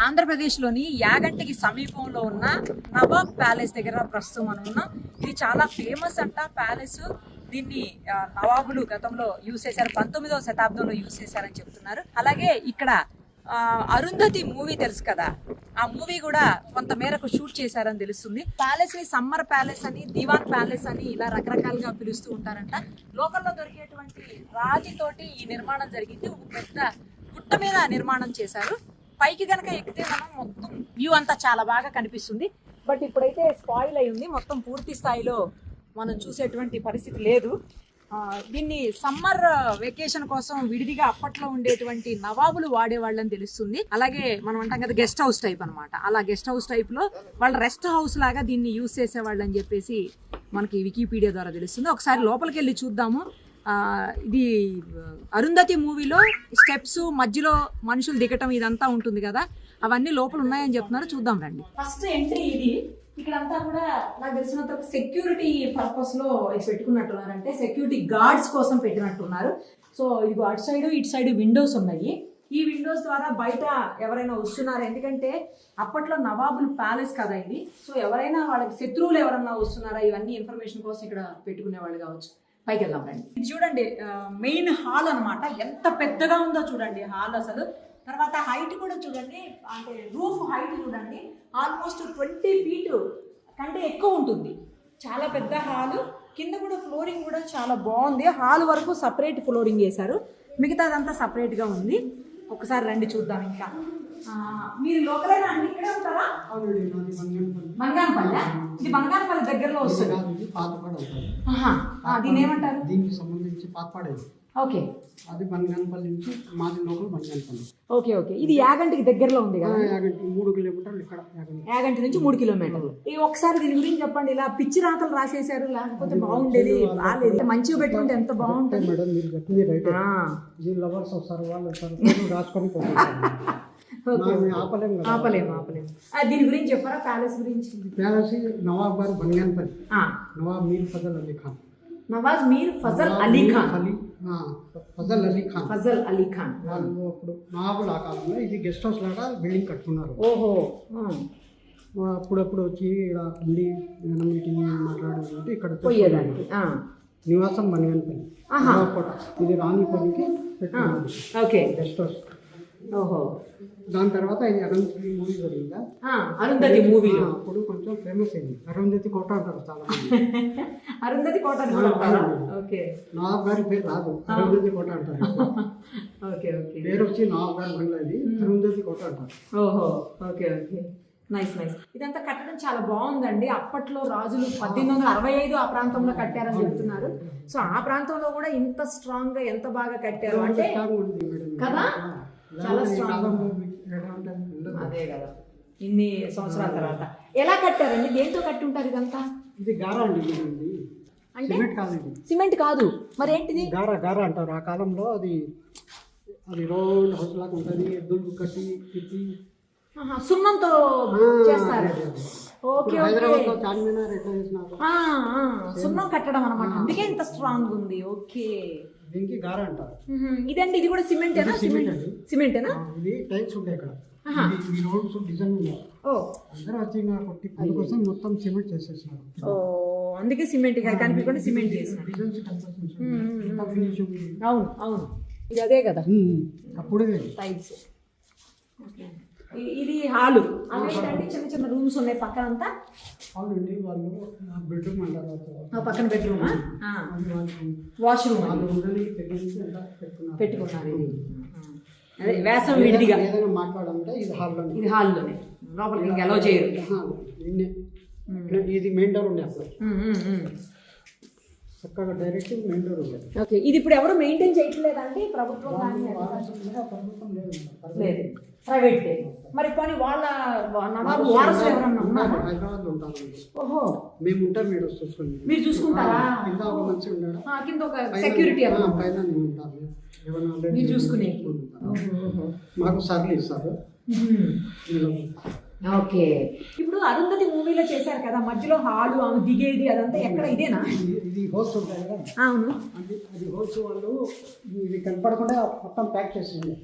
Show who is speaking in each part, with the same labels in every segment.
Speaker 1: ఆంధ్రప్రదేశ్లోని యాగంటికి సమీపంలో ఉన్న నవాబ్ ప్యాలెస్ దగ్గర ప్రస్తుతం మనం ఉన్నాం. ఇది చాలా ఫేమస్ అంట ప్యాలెస్. దీన్ని నవాబులు గతంలో యూజ్ చేశారు, 19వ శతాబ్దంలో యూజ్ చేశారని చెప్తున్నారు. అలాగే ఇక్కడ అరుంధతి మూవీ తెలుసు కదా, ఆ మూవీ కూడా కొంత మేరకు షూట్ చేశారని తెలుస్తుంది. ప్యాలెస్ ని సమ్మర్ ప్యాలెస్ అని, దివాన్ ప్యాలెస్ అని ఇలా రకరకాలుగా పిలుస్తూ ఉంటారంట. లోకల్లో దొరికేటువంటి రాతితోటి ఈ నిర్మాణం జరిగింది. ఒక పెద్ద గుట్ట మీద నిర్మాణం చేశారు. పైకి గనక ఎక్కితే మనం మొత్తం వ్యూ అంతా చాలా బాగా కనిపిస్తుంది. బట్ ఇప్పుడైతే స్పాయిల్ అయి ఉంది, మొత్తం పూర్తి స్థాయిలో మనం చూసేటువంటి పరిస్థితి లేదు. దీన్ని సమ్మర్ వెకేషన్ కోసం విడిదిగా అప్పట్లో ఉండేటువంటి నవాబులు వాడేవాళ్ళని తెలుస్తుంది. అలాగే మనం అంటాం కదా గెస్ట్ హౌస్ టైప్ అనమాట, అలా గెస్ట్ హౌస్ టైప్ లో వాళ్ళ రెస్ట్ హౌస్ లాగా దీన్ని యూజ్ చేసేవాళ్ళు అని చెప్పేసి మనకి వికీపీడియా ద్వారా తెలుస్తుంది. ఒకసారి లోపలికి వెళ్ళి చూద్దాము. ఇది అరుంధతి మూవీలో స్టెప్స్ మధ్యలో మనుషులు దిగటం ఇదంతా ఉంటుంది కదా, అవన్నీ లోపల ఉన్నాయని చెప్తున్నారు. చూద్దాం రండి. ఫస్ట్ ఎంట్రీ ఇది. ఇక్కడంతా కూడా నాకు తెలిసినంత సెక్యూరిటీ పర్పస్ లో పెట్టుకున్నట్టున్నారు, అంటే సెక్యూరిటీ గార్డ్స్ కోసం పెట్టినట్టున్నారు. సో ఇది అటు సైడ్ ఇటు సైడ్ విండోస్ ఉన్నాయి. ఈ విండోస్ ద్వారా బయట ఎవరైనా వస్తున్నారు, ఎందుకంటే అప్పట్లో నవాబుల్ ప్యాలెస్ కదా ఇది. సో ఎవరైనా వాళ్ళకి శత్రువులు ఎవరన్నా వస్తున్నారా ఇవన్నీ ఇన్ఫర్మేషన్ కోసం ఇక్కడ పెట్టుకునేవాళ్ళు కావచ్చు. పైకి వెళ్దాం రండి. ఇది చూడండి మెయిన్ హాల్ అనమాట. ఎంత పెద్దగా ఉందో చూడండి హాల్ అసలు. తర్వాత హైట్ కూడా చూడండి, అంటే రూఫ్ హైట్ చూడండి, ఆల్మోస్ట్ 20 feet కంటే ఎక్కువ ఉంటుంది. చాలా పెద్ద హాలు. కింద కూడా ఫ్లోరింగ్ కూడా చాలా బాగుంది. హాల్ వరకు సపరేట్ ఫ్లోరింగ్ వేశారు, మిగతాదంతా సపరేట్గా ఉంది. ఒకసారి రండి చూద్దాం. ఇంకా మీరు లోకలైనా అన్ని ఇక్కడే ఉంటారా? బంగానపల్లి. ఇది బంగానపల్లి దగ్గరలో వస్తుంది. దీని ఏమంటారు?
Speaker 2: దీనికి సంబంధించి పాతపాడేది.
Speaker 1: ఓకే,
Speaker 2: అది బంగానపల్లి నుంచి మాది లోకల్ బంగానపల్లి.
Speaker 1: Okay okay. ఇది యాగంటికి దగ్గరలో ఉంది కదా?
Speaker 2: యాగంటి 3 kilometers ఇక్కడ.
Speaker 1: యాగంటి నుంచి 3 kilometers. ఈ ఒకసారి దీని గురించి చెప్పండి. ఇలా పిచ్చి రాతలు రాసేసారు, లేకపోతే బాగుండేది, బాగాలేదు. మంచిగా పెట్టుకుంటే ఎంత బాగుంటుంది
Speaker 2: మేడం. మీరు చెప్పింది రైట్. ఈ లవర్స్ వస్తారు, వాళ్ళు వస్తారు, రాసుకొని పోతారు.
Speaker 1: ఆపలేము. దీని గురించి చెప్పారా? ప్యాలెస్ గురించి.
Speaker 2: ప్యాలెస్ నవాబ్ గారు బంగానపల్లి, నవాబ్ మీర్ ఫజల్ అలీ ఖాన్.
Speaker 1: నవాజ్ మీర్ ఫజల్ అలీ ఖాన్. ఫజల్ అలీ ఖాన్
Speaker 2: వాళ్ళు అప్పుడు నవాబుల ఆ కాలంలో ఇది గెస్ట్ హౌస్ లాగా బిల్డింగ్ కట్టుకున్నారు.
Speaker 1: ఓహో.
Speaker 2: అప్పుడప్పుడు వచ్చి ఇక్కడ ఉండి మీటింగ్ మాట్లాడేది ఇక్కడ
Speaker 1: పోయేదానికి.
Speaker 2: నివాసం బంగానపల్లి కోట. ఇది రాణిపల్లికి పెట్టుకున్నారు.
Speaker 1: Okay,
Speaker 2: guest house.
Speaker 1: ఓహో.
Speaker 2: దాని తర్వాత ఇది అరుంధతి మూవీ జరిగిందా?
Speaker 1: అరుంధతి మూవీ
Speaker 2: అప్పుడు కొంచెం ఫేమస్ అయింది. అరుంధతి కోట అంటారు చాలా.
Speaker 1: అరుంధతి కోట. ఓకే.
Speaker 2: నవాబ్ గారి పేరు రాదు, అరుంధతి కోట అంటారు.
Speaker 1: Okay okay.
Speaker 2: పేరు వచ్చి నవాబ్ గారి బంగ్లా, ఇది అరుంధతి కోట అంటారు.
Speaker 1: ఓహో. Okay okay. నైస్. ఇదంతా కట్టడం చాలా బాగుందండి. అప్పట్లో రాజులు 1865 ఆ ప్రాంతంలో కట్టారని చెప్తున్నారు. సో ఆ ప్రాంతంలో కూడా ఇంత స్ట్రాంగ్ గా ఎంత బాగా కట్టారు అంటే కదా, చాలా స్ట్రాంగ్. అదే కదా, ఇన్ని సంవత్సరాల తర్వాత ఎలా కట్టారండి? దేంతో కట్టి ఉంటారు ఇదంతా?
Speaker 2: ఇది గారా అండి. అంటే సిమెంట్ కాదు,
Speaker 1: సిమెంట్ కాదు, మరి ఏంటిది?
Speaker 2: గారా అంటారు. ఆ కాలంలో అది రోడ్ హౌస్ లాగా ఉంటుంది. ఎద్దులు కట్టి తిప్పి
Speaker 1: సున్నంతో చేస్తారు. Okay okay. సున్నం కట్టడం అనమాట, అందుకే ఇంత స్ట్రాంగ్ ఉంది. ఓకే.
Speaker 2: దీనికి గారా అంటారు.
Speaker 1: ఇదండి, ఇది కూడా సిమెంటేనా? సిమెంటేనా?
Speaker 2: ఇది టైల్స్ ఉంటాయి ఇక్కడ. ఈ రోడ్స్ డిజైన్ ఉన్నాయి. అందరూ వచ్చి కొట్టి అందుకోసం మొత్తం సిమెంట్ చేసేసినారు.
Speaker 1: అందుకే సిమెంట్ కనిపించకుండా సిమెంట్ చేసినారు. అవును, ఇది అదే కదా
Speaker 2: అప్పుడే
Speaker 1: టైల్స్. ఇది హాలు. అవేంటంటే చిన్న చిన్న రూమ్స్ ఉన్నాయి పక్కన అంతా.
Speaker 2: అవునండి, వాళ్ళు బెడ్రూమ్ అంటారు.
Speaker 1: పక్కన బెడ్రూమా? వాష్రూమ్ పెట్టుకున్నారు. ఇది అదే వేసవి విడిదిగా
Speaker 2: ఏదైనా మాట్లాడాలంటే ఇది
Speaker 1: హాల్లోనే, లోపలికి ఇంకా అలౌ చేయరు.
Speaker 2: ఇది మెయిన్ డోర్ ఉండే అప్పుడు, చక్కగా డైరెక్ట్ మెయిన్ డోర్ ఉండేది.
Speaker 1: ఓకే. ఇది ఇప్పుడు ఎవరు మెయింటైన్ చేయట్లేదండి? ప్రభుత్వం లేదు, ప్రైవేట్. మరి పోనీ వాళ్ళ నవాబు వారసులు ఎవరన్నా ఉన్నారా?
Speaker 2: హైదరాబాద్ లో ఉంటారు.
Speaker 1: ఓహో.
Speaker 2: మేము ఉంటాం, మీరు
Speaker 1: చూసుకుంటారా?
Speaker 2: కింద ఒక మనిషి ఉన్నాడు,
Speaker 1: కింద ఒక సెక్యూరిటీ
Speaker 2: పైన నేను ఉంటాను.
Speaker 1: మీరు చూసుకునే
Speaker 2: మాకు సర్లు ఇస్తారు.
Speaker 1: ఓకే. ఇప్పుడు అరుంధతి మూవీలో చేశారు కదా, మధ్యలో హాలు ఆమె దిగేది అదంతా ఎక్కడ? ఇదేనా?
Speaker 2: ఇది హోల్స్ ఉంటాయి కదా.
Speaker 1: అవును,
Speaker 2: అది హోల్స్ వాళ్ళు ఇవి కనపడకుండా మొత్తం ప్యాక్ చేసింది.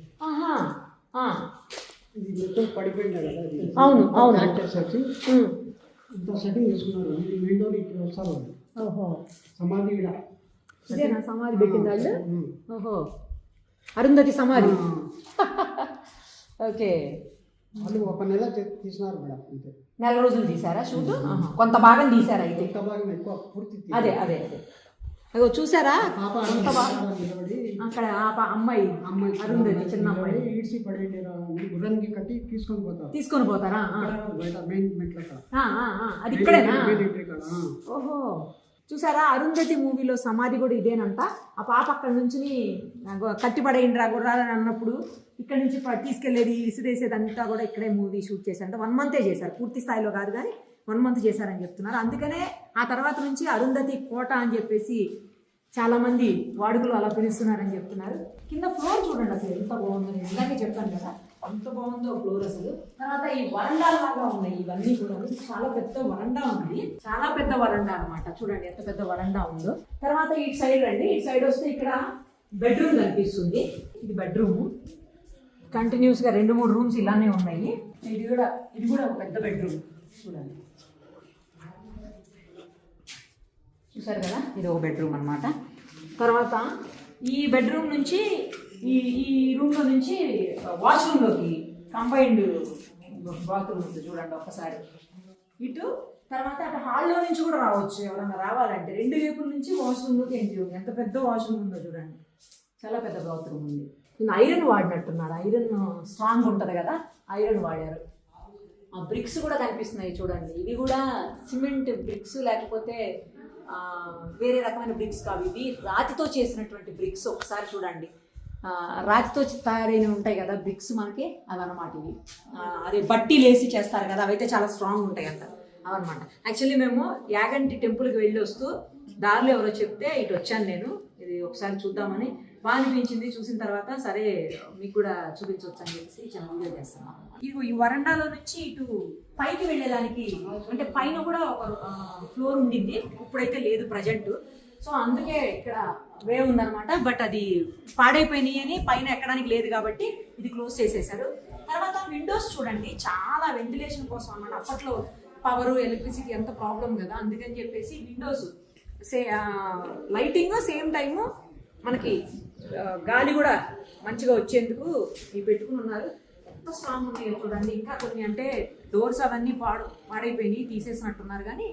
Speaker 2: ఇది మొత్తం పడిపోయింది కదా ఇది.
Speaker 1: అవును, అవును.
Speaker 2: యాక్టర్స్ వచ్చి ఇంత సెట్టింగ్ చేసుకున్నారు. ఇది విండోని ఇక్కడ వస్తారు వాళ్ళు.
Speaker 1: ఓహో,
Speaker 2: సమాధి ఈడ.
Speaker 1: ఇదేనా సమాధి పెట్టింది వాళ్ళు? ఓహో, అరుంధతి సమాధి. ఓకే,
Speaker 2: వాళ్ళు ఒక నెల తీసినారు మేడం అంతే.
Speaker 1: నెల రోజులు తీసారా షూట్? కొంత భాగం తీసారా అయితే?
Speaker 2: ఇంత భాగం ఎక్కువ పూర్తి
Speaker 1: అదే అదే అదే, అదో చూసారా
Speaker 2: పాప
Speaker 1: కొంత భాగం
Speaker 2: నిలబడి
Speaker 1: అక్కడ అమ్మాయి
Speaker 2: అమ్మాయి
Speaker 1: అరుంధతి చిన్న అమ్మాయి
Speaker 2: ఈడ్చి పడేయండి గుర్రానికి కట్టి తీసుకొని పోతారు.
Speaker 1: తీసుకొని పోతారా?
Speaker 2: అక్కడ బయట మెయిన్ మెట్ల అక్కడ.
Speaker 1: అది ఇక్కడేనా?
Speaker 2: మెయిన్ ఎంట్రీ కాడ.
Speaker 1: ఓహో, చూసారా అరుంధతి మూవీలో సమాధి కూడా ఇదేనంట. ఆ పాప అక్కడ నుంచి కట్టిపడేయండి రా గుర్రాలని అన్నప్పుడు ఇక్కడ నుంచి తీసుకెళ్లేది ఇసిరేసేది అంతా కూడా ఇక్కడే మూవీ షూట్ చేశారంట. 1 month చేశారు, పూర్తి స్థాయిలో కాదు కానీ 1 month చేశారని చెప్తున్నారు. అందుకనే ఆ తర్వాత నుంచి అరుంధతి కోట అని చెప్పేసి చాలా మంది వాడుకలు అలా పిలుస్తున్నారని చెప్తున్నారు. కింద ఫ్లోర్ చూడండి అసలు ఎంత బాగుందో, నేను ఇందాకే చెప్పాను కదా ఎంత బాగుందో ఫ్లోర్ అసలు. తర్వాత ఈ వరండా లాగా ఉన్నాయి ఇవన్నీ కూడా, చాలా పెద్ద వరండా ఉంది, చాలా పెద్ద వరండా అనమాట. చూడండి ఎంత పెద్ద వరండా ఉందో. తర్వాత ఇటు సైడ్ రండి, ఇటు సైడ్ వస్తే ఇక్కడ బెడ్రూమ్ కనిపిస్తుంది. ఇది బెడ్రూమ్, కంటిన్యూస్గా 2-3 రూమ్స్ ఇలానే ఉన్నాయి. ఇది కూడా ఒక పెద్ద బెడ్రూమ్ చూడండి, చూసారు కదా, ఇది ఒక బెడ్రూమ్ అనమాట. తర్వాత ఈ బెడ్రూమ్ నుంచి ఈ రూమ్లో నుంచి వాష్రూమ్లోకి కంబైన్డ్ బాత్రూమ్ ఉంది చూడండి ఒక్కసారి ఇటు. తర్వాత అటు హాల్లో నుంచి కూడా రావచ్చు ఎవరన్నా రావాలంటే. 2 వైపుల నుంచి వాష్రూమ్లోకి ఎంట్రీ ఉంది. ఎంత పెద్ద వాష్రూమ్ ఉందో చూడండి, చాలా పెద్ద బాత్రూమ్ ఉంది. నేను ఐరన్ వాడినట్టున్నారు, ఐరన్ స్ట్రాంగ్ ఉంటుంది కదా, ఐరన్ వాడారు. ఆ బ్రిక్స్ కూడా కనిపిస్తున్నాయి చూడండి, ఇవి కూడా సిమెంట్ బ్రిక్స్ లేకపోతే వేరే రకమైన బ్రిక్స్ కావు, ఇవి రాతితో చేసినటువంటి బ్రిక్స్. ఒకసారి చూడండి, రాతితో తయారైన ఉంటాయి కదా బ్రిక్స్ మనకి, అవన్నమాట ఇవి. అదే బట్టి లేసి చేస్తారు కదా, అవైతే చాలా స్ట్రాంగ్ ఉంటాయి అంట, అవన్నమాట. యాక్చువల్లీ మేము యాగంటి టెంపుల్కి వెళ్ళి వస్తూ దారిలో ఎవరో చెప్తే ఇటు వచ్చాను నేను, ఇది ఒకసారి చూద్దామని. బాగా అనిపించింది, చూసిన తర్వాత సరే మీకు కూడా చూపించవచ్చు అని చెప్పేసి చిన్న వీడియో చేస్తున్నాం. ఈ వరండాలో నుంచి ఇటు పైకి వెళ్ళేదానికి, అంటే పైన కూడా ఒక ఫ్లోర్ ఉండింది, ఇప్పుడైతే లేదు ప్రజెంట్. సో అందుకే ఇక్కడ వే ఉందన్నమాట. బట్ అది పాడైపోయినాయి అని పైన ఎక్కడానికి లేదు కాబట్టి ఇది క్లోజ్ చేసేసారు. తర్వాత విండోస్ చూడండి, చాలా వెంటిలేషన్ కోసం అన్నమాట. అప్పట్లో పవర్ ఎలక్ట్రిసిటీ ఎంత ప్రాబ్లం కదా, అందుకని చెప్పేసి విండోస్ లైటింగ్ సేమ్ టైము మనకి గాలి కూడా మంచిగా వచ్చేందుకు ఇవి పెట్టుకుని ఉన్నారు. ఎంత స్ట్రాంగ్ ఉన్నాయో చూడండి. ఇంకా కొన్ని అంటే డోర్స్ అవన్నీ పాడైపోయినాయి, తీసేసినట్టున్నారు కానీ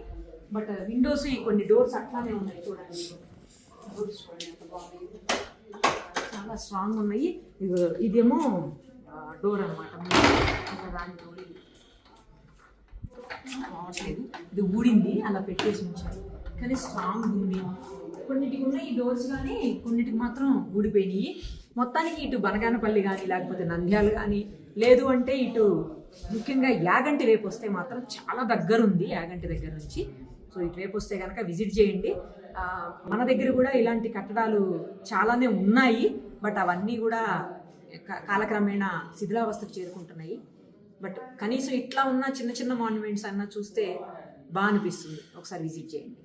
Speaker 1: బట్ విండోస్ కొన్ని డోర్స్ అట్లానే ఉన్నాయి చూడండి. డోర్స్ చూడండి ఎంత బాగున్నాయి, చాలా స్ట్రాంగ్ ఉన్నాయి. ఇదేమో డోర్ అనమాట, దాని డోర్ రావట్లేదు, ఇది ఊడింది అలా పెట్టేసి ఉంచారు కానీ స్ట్రాంగ్ ఉంది. కొన్నిటికి ఉన్నాయి ఈ డోర్స్ కానీ కొన్నిటికి మాత్రం ఊడిపోయినాయి. మొత్తానికి ఇటు బనగానపల్లి కానీ లేకపోతే నంద్యాల కానీ లేదు అంటే ఇటు ముఖ్యంగా యాగంటి రేపు వస్తే మాత్రం చాలా దగ్గర ఉంది యాగంటి దగ్గర నుంచి. సో ఇటు రేపు వస్తే కనుక విజిట్ చేయండి. మన దగ్గర కూడా ఇలాంటి కట్టడాలు చాలానే ఉన్నాయి, బట్ అవన్నీ కూడా కాలక్రమేణా శిథిలావస్థకు చేరుకుంటున్నాయి. బట్ కనీసం ఇట్లా ఉన్న చిన్న చిన్న మాన్యుమెంట్స్ అన్నా చూస్తే బాగా అనిపిస్తుంది, ఒకసారి విజిట్ చేయండి.